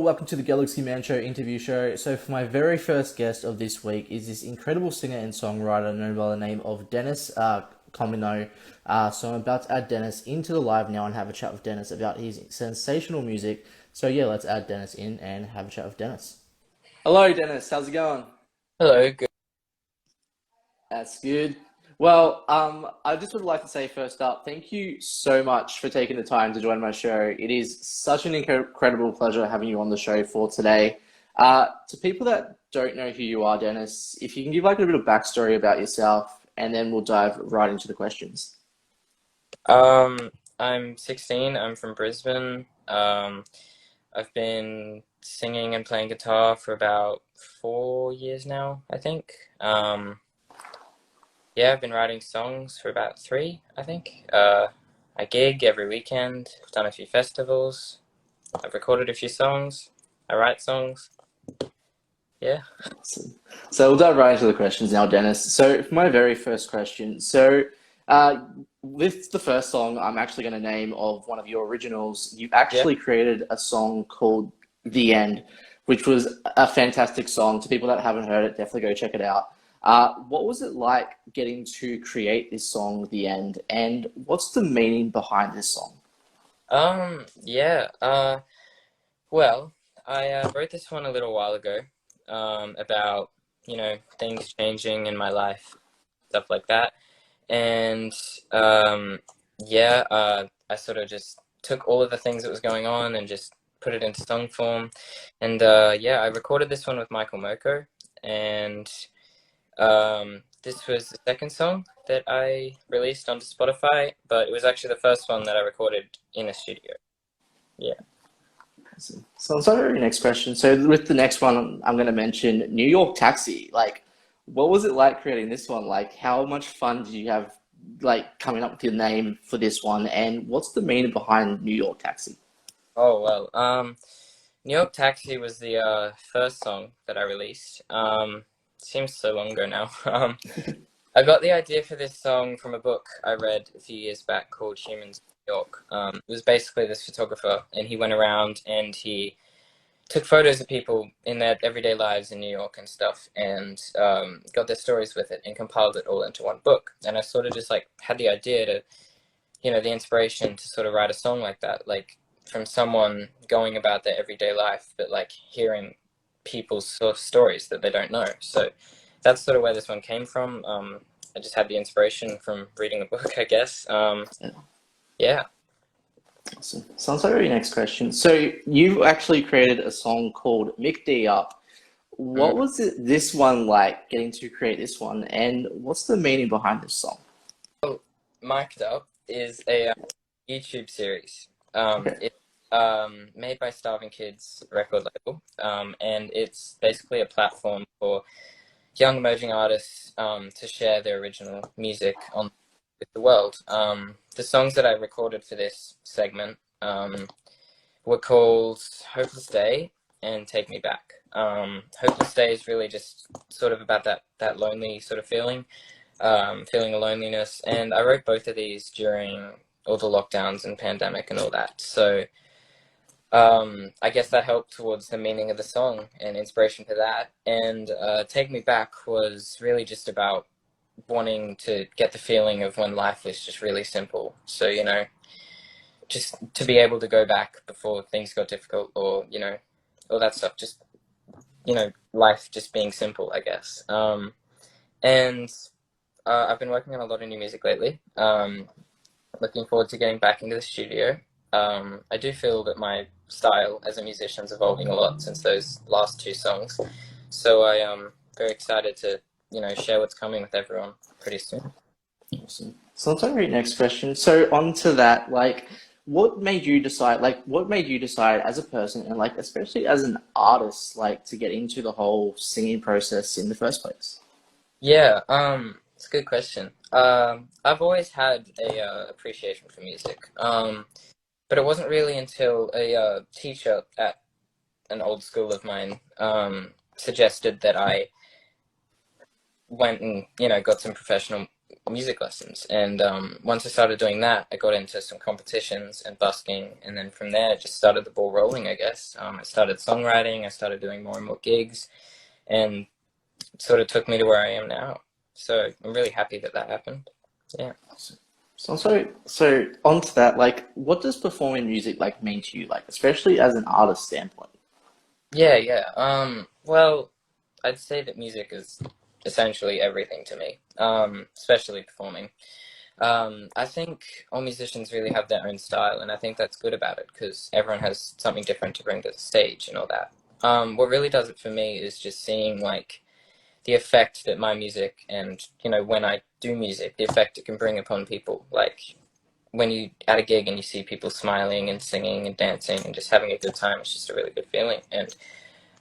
welcome to the Galaxy Man Show interview show. So, for my very first guest of this week is this incredible singer and songwriter known by the name of Dennis Comino. So, I'm about to add Dennis into the live now and have a chat with Dennis about his sensational music. So, yeah, let's add Dennis in and have a chat with Dennis. Hello, Dennis. How's it going? Hello, good. That's good. Well, I just would like to say first up, thank you so much for taking the time to join my show. It is such an incredible pleasure having you on the show for today. To people that don't know who you are, Dennis, if you can give like a bit of backstory about yourself, and then we'll dive right into the questions. I'm 16. I'm from Brisbane. I've been singing and playing guitar for about 4 years now, I think. Yeah, I've been writing songs for about three, I think. I gig every weekend. I've done a few festivals. I've recorded a few songs. I write songs. Yeah. So, so we'll dive right into the questions now, Dennis. So for my very first question, uh, with the first song I'm actually going to name of one of your originals, you Yeah. actually created a song called "The End," which was a fantastic song. To people that haven't heard it, definitely go check it out. What was it like getting to create this song, "The End," and what's the meaning behind this song? Yeah. Well, I wrote this one a little while ago, about, things changing in my life, stuff like that. And yeah, I sort of just took all of the things that was going on and just put it into song form. And yeah, I recorded this one with Michael Moko, and this was the second song that I released onto Spotify, but it was actually the first one that I recorded in a studio. Yeah. So let's over to the next question. So with the next one, I'm going to mention New York Taxi. Like, what was it like creating this one? Like, how much fun did you have, like, coming up with your name for this one? And what's the meaning behind New York Taxi? Oh well, New York Taxi was the first song that I released. Seems so long ago now. I got the idea for this song from a book I read a few years back called Humans of New York. It was basically this photographer, and he went around and he took photos of people in their everyday lives in New York and stuff, and got their stories with it and compiled it all into one book. And I sort of just like had the idea to, the inspiration to sort of write a song like that, like from someone going about their everyday life, but like hearing people's sort of stories that they don't know. So that's sort of where this one came from. I just had the inspiration from reading the book, I guess. Yeah. So let's over to your next question. So you actually created a song called Mick D Up. What Mm. was this one like, getting to create this one? And what's the meaning behind this song? Mic'd Up is a YouTube series. Okay. It's made by Starving Kids record label, and it's basically a platform for young emerging artists to share their original music on with the world. The songs that I recorded for this segment were called Hopeless Day and Take Me Back. Hopeless Day is really just sort of about that lonely sort of feeling, feeling a loneliness. And I wrote both of these during all the lockdowns and pandemic and all that. So I guess that helped towards the meaning of the song and inspiration for that. And Take Me Back was really just about wanting to get the feeling of when life was just really simple. So, just to be able to go back before things got difficult, or, all that stuff. Just, life just being simple, I guess. And I've been working on a lot of new music lately. Looking forward to getting back into the studio. I do feel that my style as a musician is evolving a lot since those last two songs. So I am very excited to, share what's coming with everyone pretty soon. Awesome. So let's over to your next question. So on to that, like, what made you decide as a person and like especially as an artist, like to get into the whole singing process in the first place? Yeah, it's a good question. I've always had a appreciation for music, but it wasn't really until a teacher at an old school of mine suggested that I went and got some professional music lessons. And once I started doing that, I got into some competitions and busking, and then from there, it just started the ball rolling, I guess. I started songwriting, I started doing more and more gigs, and it sort of took me to where I am now. So I'm really happy that that happened. Yeah. So onto that, like, what does performing music like mean to you, like, especially as an artist standpoint? Yeah, yeah. Well, I'd say that music is essentially everything to me, especially performing. I think all musicians really have their own style, and I think that's good about it because everyone has something different to bring to the stage and all that. What really does it for me is just seeing like the effect that my music and when I do music, the effect it can bring upon people. Like when you at a gig and you see people smiling and singing and dancing and just having a good time, it's just a really good feeling, and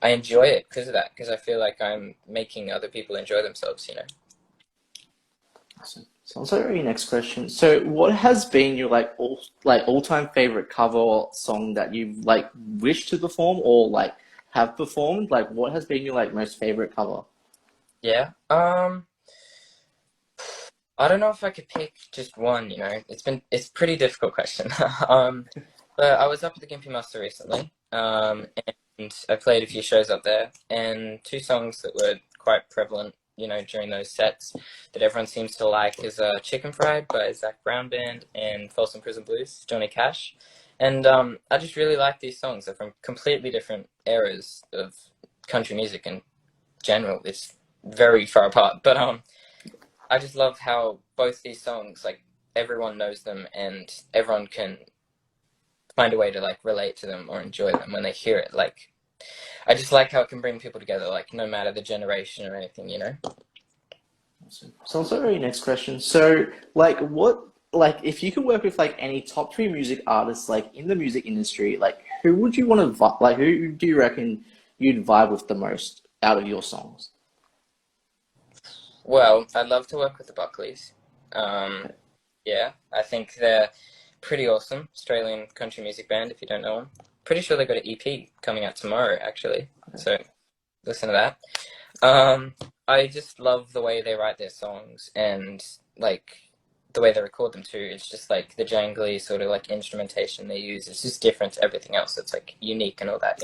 I enjoy it because of that. Because I feel like I'm making other people enjoy themselves. So on to your next question. So what has been your all-time favorite cover song that you like wish to perform or like have performed? Like what has been your like most favorite cover? Yeah. I don't know if I could pick just one. It's a pretty difficult question. um, but I was up at the Gimpy Muster recently, and I played a few shows up there, and two songs that were quite prevalent, during those sets that everyone seems to like is "Chicken Fried" by Zach Brown Band and "Folsom Prison Blues" Johnny Cash, and I just really like these songs. They're from completely different eras of country music in general. It's very far apart, but I just love how both these songs, like everyone knows them and everyone can find a way to like relate to them or enjoy them when they hear it. Like I just like how it can bring people together, like no matter the generation or anything. So on to your next question. So like what like if you could work with like any top three music artists like in the music industry, like who would you want to like who do you reckon you'd vibe with the most out of your songs? Well, I'd love to work with the Buckleys. Um, yeah, I think they're pretty awesome. Australian country music band, if you don't know them. Pretty sure they got an EP coming out tomorrow, actually. So listen to that. I just love the way they write their songs and like the way they record them too. It's just like the jangly sort of like instrumentation they use. It's just different to everything else. It's like unique and all that.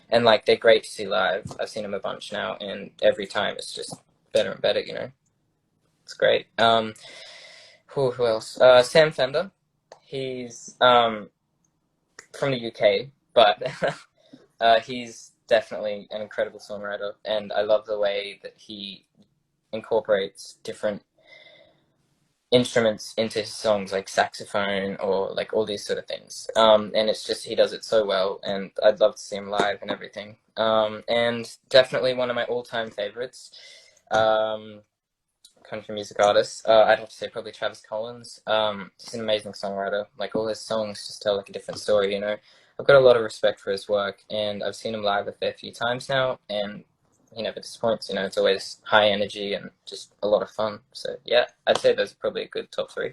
And like they're great to see live. I've seen them a bunch now, and every time it's just better and better. It's great. Who else? Sam Fender. He's from the UK, but he's definitely an incredible songwriter, and I love the way that he incorporates different instruments into his songs, like saxophone or like all these sort of things. And it's just he does it so well, and I'd love to see him live and everything. And definitely one of my all-time favorites. Um, Country music artists. I'd have to say probably Travis Collins. He's an amazing songwriter. Like all his songs just tell like a different story. I've got a lot of respect for his work, and I've seen him live a fair few times now, and he never disappoints. It's always high energy and just a lot of fun. So yeah, I'd say those are probably a good top three.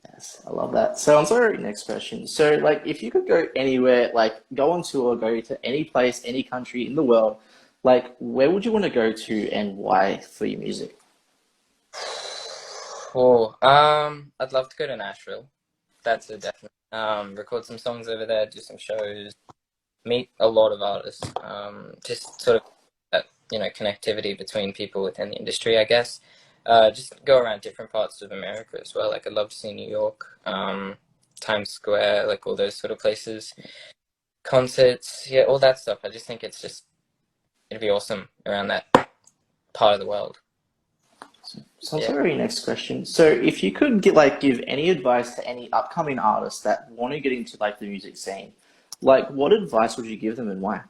Yes, I love that. So on to our next question. So like if you could go anywhere, like go on tour, go to any place, any country in the world, like where would you want to go to and why for your music? Cool. I'd love to go to Nashville. That's a definite. Record some songs over there, do some shows, meet a lot of artists. Just sort of that, connectivity between people within the industry, I guess. Just go around different parts of America as well. Like I'd love to see New York, Times Square, like all those sort of places. Concerts, yeah, all that stuff. I just think it'd be awesome around that part of the world. So on Yeah. to our next question. So if you could give any advice to any upcoming artists that want to get into like the music scene, like what advice would you give them and why?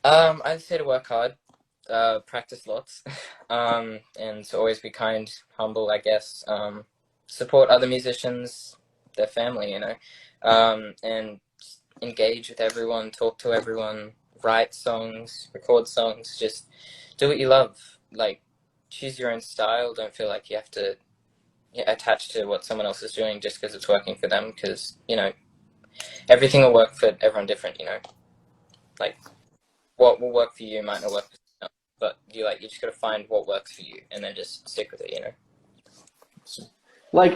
I'd say to work hard, practice lots, and to always be kind, humble, I guess. Support other musicians, their family, and engage with everyone, talk to everyone, write songs, record songs, just do what you love. Like, choose your own style. Don't feel like you have to attach to what someone else is doing just because it's working for them, because everything will work for everyone different. Like, what will work for you might not work for someone else. but you just got to find what works for you and then just stick with it, you know.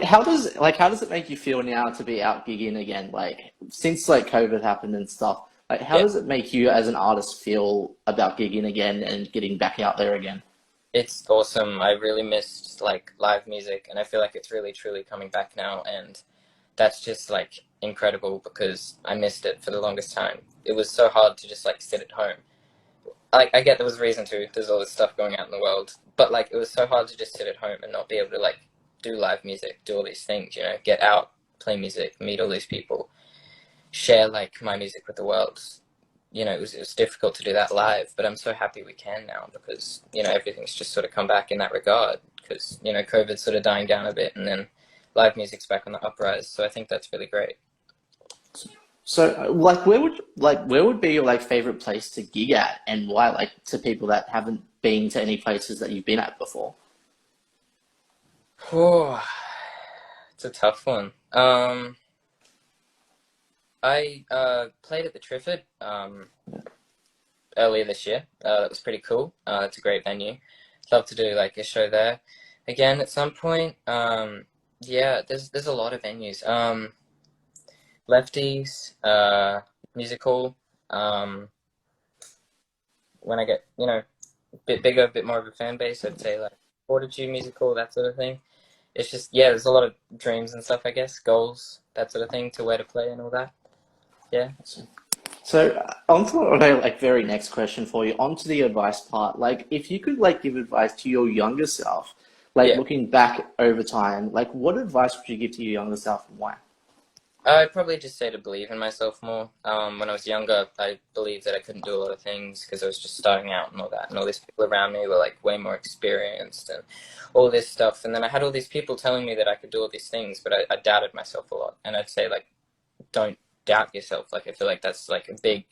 How does it make you feel now to be out gigging again? Like since like COVID happened and stuff. Like how Yeah, does it make you as an artist feel about gigging again and getting back out there again? it's awesome. I really missed like live music, and I feel like it's really truly coming back now, and that's just like incredible because I missed it for the longest time. It was so hard to just like sit at home. Like I get there was a reason to. There's all this stuff going out in the world, but like it was so hard to just sit at home and not be able to like do live music, do all these things, you know, get out, play music, meet all these people, share like my music with the world. You know, it was difficult to do that live, but I'm so happy we can now because you know everything's just sort of come back in that regard because you know COVID's sort of dying down a bit and then live music's back on the uprise. So I think that's really great. So, where would be your like favorite place to gig at, and why? Like to people that haven't been to any places that you've been at before. Whew, it's a tough one. I played at the Triffid earlier this year. That was pretty cool. It's a great venue. Love to do like a show there again at some point. Yeah, there's a lot of venues. Lefties, music hall. Um, when I get a bit bigger, a bit more of a fan base, I'd say like Fortitude Music Hall, that sort of thing. It's just yeah, there's a lot of dreams and stuff, I guess, goals, that sort of thing, to where to play and all that. Yeah, So, on to my like very next question for you. On to the advice part. Like, if you could like give advice to your younger self, like yeah. looking back over time, like what advice would you give to your younger self and why? I'd probably just say to believe in myself more. When I was younger, I believed that I couldn't do a lot of things because I was just starting out and all that. And all these people around me were like way more experienced and all this stuff. And then I had all these people telling me that I could do all these things, but I doubted myself a lot. And I'd say like, don't doubt yourself. Like I feel like that's like a big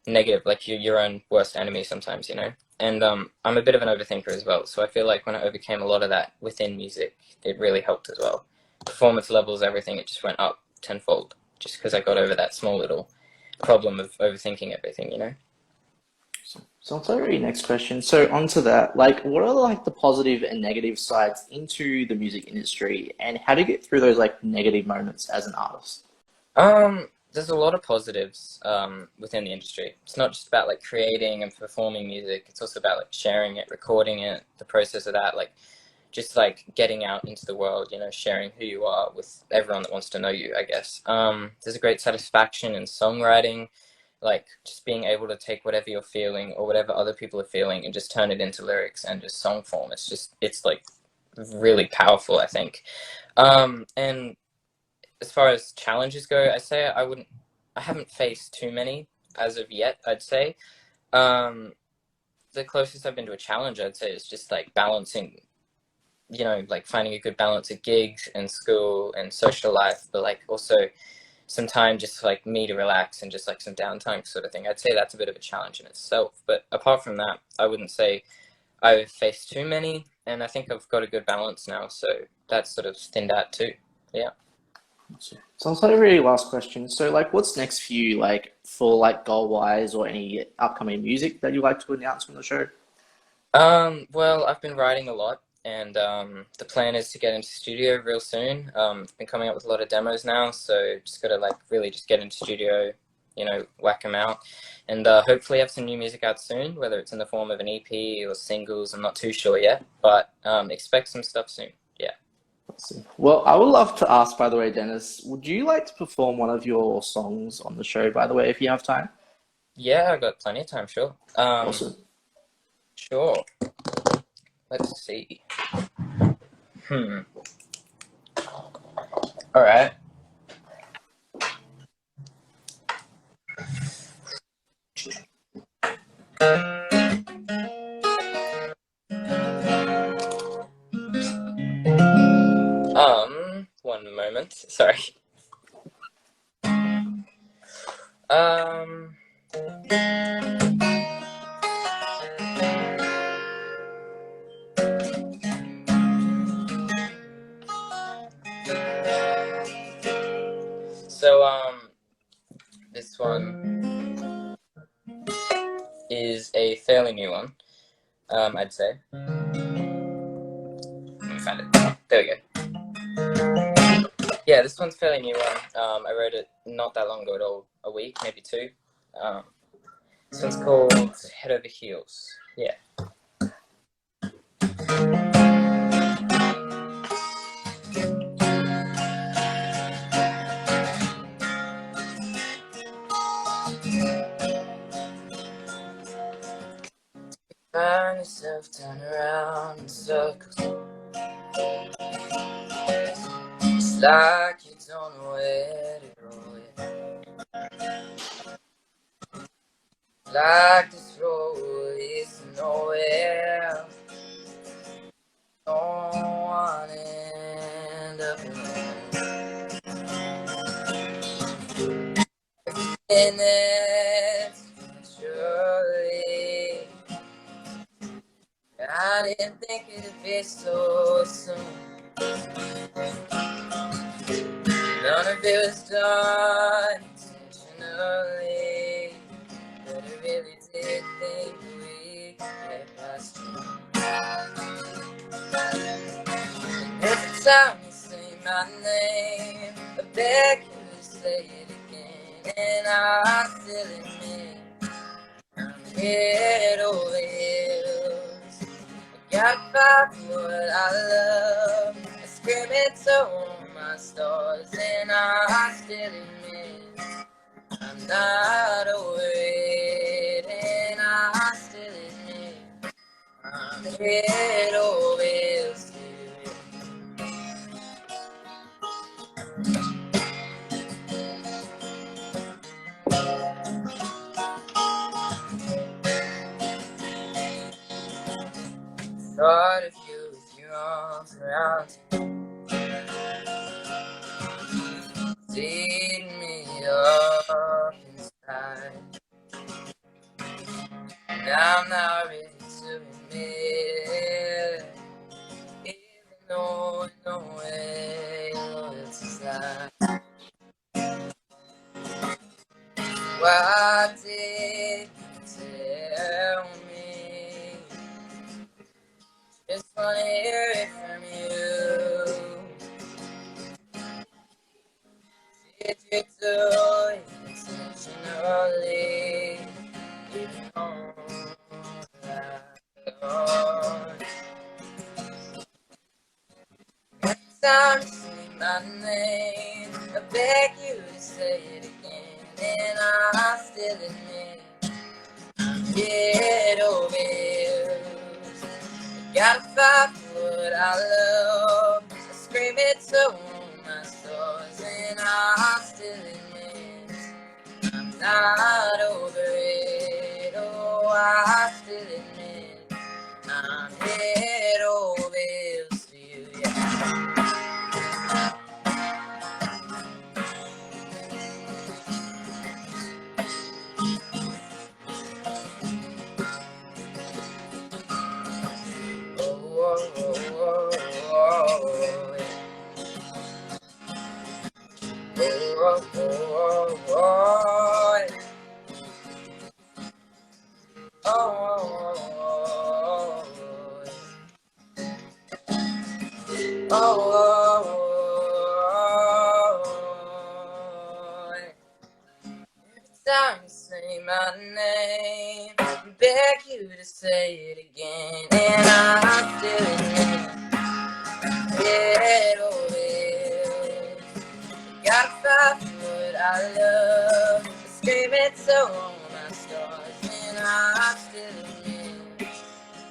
negative. Like you're your own worst enemy sometimes, you know. And I'm a bit of an overthinker as well. So I feel like when I overcame a lot of that within music, it really helped as well. Performance levels, everything, it just went up tenfold just because I got over that small little problem of overthinking everything, you know? So, on to the next question. So, onto that, like, what are like the positive and negative sides into the music industry, and how do you get through those like negative moments as an artist? There's a lot of positives within the industry. It's not just about like creating and performing music. It's also about like sharing it, recording it, the process of that, like just like getting out into the world, you know, sharing who you are with everyone that wants to know you, I guess. There's a great satisfaction in songwriting, like just being able to take whatever you're feeling or whatever other people are feeling and just turn it into lyrics and just song form. It's like really powerful, I think. And as far as challenges go, I haven't faced too many as of yet, I'd say. Um, the closest I've been to a challenge, I'd say, is just like balancing, you know, like finding a good balance of gigs and school and social life, but like also some time just like me to relax and just like some downtime sort of thing. I'd say that's a bit of a challenge in itself. But apart from that, I wouldn't say I've faced too many, and I think I've got a good balance now. So that's sort of thinned out too. Yeah. So, on to the really last question. So, like, what's next for you, like, for like goal wise, or any upcoming music that you like to announce on the show? Well, I've been writing a lot, and the plan is to get into studio real soon. Been coming up with a lot of demos now, so just gotta like really just get into studio, you know, whack them out, and hopefully have some new music out soon, whether it's in the form of an EP or singles. I'm not too sure yet, but expect some stuff soon. Yeah. Well, I would love to ask, by the way, Dennis, would you like to perform one of your songs on the show, by the way, if you have time? Yeah, I got plenty of time, sure. Awesome. Sure. Let's see. Hmm. All right. One moment. Sorry. Um. So this one is a fairly new one. I'd say. Let me find it. There we go. Yeah, this one's a fairly new one. I wrote it not that long ago at all, a week, maybe two. This one's called Head Over Heels. Yeah. Find yourself turn around in circles. It's like you don't know where to go. Like this road is nowhere. Don't want to end up alone. And it's surely I didn't think it'd be so soon. None of it was done intentionally, but I really did think we could get past June. And every time you say my name, I beg you to say it again, and I still admit I'm head over heels. I gotta fight for what I love. I scream it to all my stars, and I still admit I'm not over it, and I still admit I'm head over heels to you. Thought of you with your arms around me, eating me up inside. And I'm not ready to admit, even though I know where your loyalty's like. Why did you tell me? Just wanna hear it from you. Did you do it intentionally? Even though I don't. Every time you say my name, I beg you to say it again, and I still admit get over it. I gotta fight for what I love. I scream it to all my stars, and I still admit I'm not over it. Oh, I still admit I'm head over heels for you. Yeah. Time you say my name, I beg you to say it again, and I still admit, get over it. Gotta fight for what I love. I scream it to all my stars, and I still admit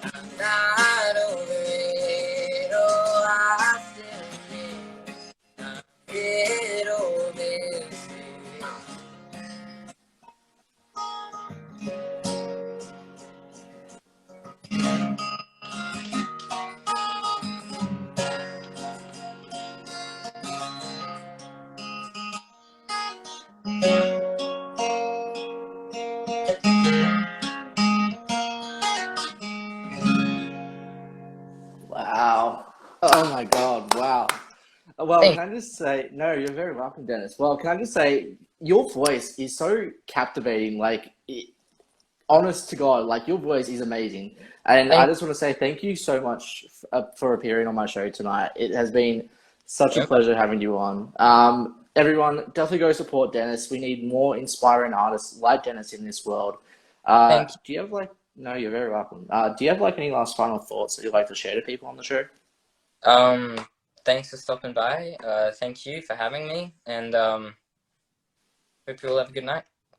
I'm not over it. Oh, I still admit I'm get over it. Wow. Oh my God. Wow. Well, Thanks. can I just say, no, you're very welcome, Dennis. Well, can I just say, your voice is so captivating. Like, honest to God, like your voice is amazing. And I Thank just want to say thank you so much for appearing on my show tonight. It has been such a you. pleasure having you on. Everyone, definitely go support Dennis. We need more inspiring artists like Dennis in this world. Thank Do you have like, no, you're very welcome. Do you have like any last final thoughts that you'd like to share to people on the show? you. Thanks for stopping by. Thank you for having me, and hope you all have a good night.